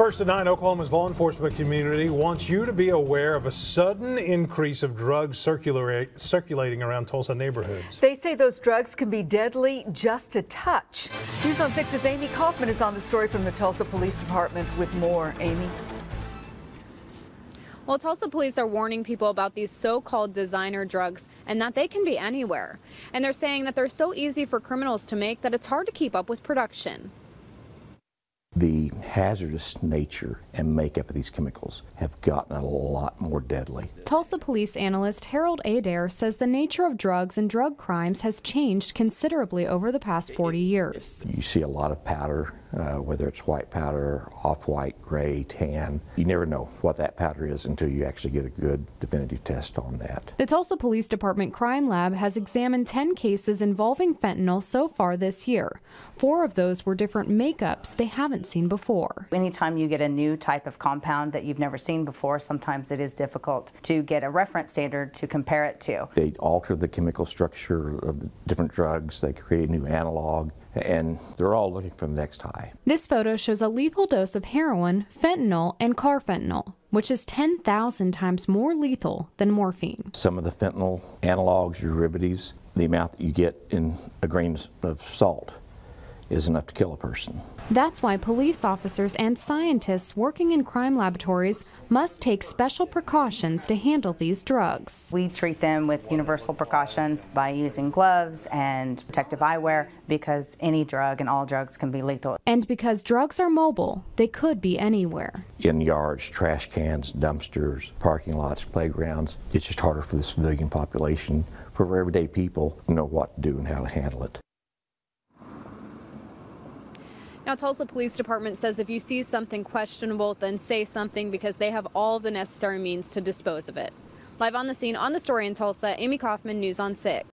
First at 9, Oklahoma's law enforcement community wants you to be aware of a sudden increase of drugs circulating around Tulsa neighborhoods. They say those drugs can be deadly just a touch. News on 6's Amy Kaufman is on the story from the Tulsa Police Department with more. Amy. Well, Tulsa police are warning people about these so-called designer drugs and that they can be anywhere. And they're saying that they're so easy for criminals to make that it's hard to keep up with production. The hazardous nature and makeup of these chemicals have gotten a lot more deadly. Tulsa police analyst Harold Adair says the nature of drugs and drug crimes has changed considerably over the past 40 years. You see a lot of powder, whether it's white powder, off-white, gray, tan. You never know what that powder is until you actually get a good definitive test on that. The Tulsa Police Department Crime Lab has examined 10 cases involving fentanyl so far this year. 4 of those were different makeups they haven't seen before. Anytime you get a new type of compound that you've never seen before, sometimes it is difficult to get a reference standard to compare it to. They alter the chemical structure of the different drugs, they create a new analog, and they're all looking for the next high. This photo shows a lethal dose of heroin, fentanyl, and carfentanil, which is 10,000 times more lethal than morphine. Some of the fentanyl analogs, derivatives, the amount that you get in a grain of salt is enough to kill a person. That's why police officers and scientists working in crime laboratories must take special precautions to handle these drugs. We treat them with universal precautions by using gloves and protective eyewear because any drug and all drugs can be lethal. And because drugs are mobile, they could be anywhere. In yards, trash cans, dumpsters, parking lots, playgrounds. It's just harder for the civilian population, for everyday people to know what to do and how to handle it. Now, Tulsa Police Department says if you see something questionable, then say something because they have all the necessary means to dispose of it. Live on the scene, on the story in Tulsa, Amy Kaufman, News on 6.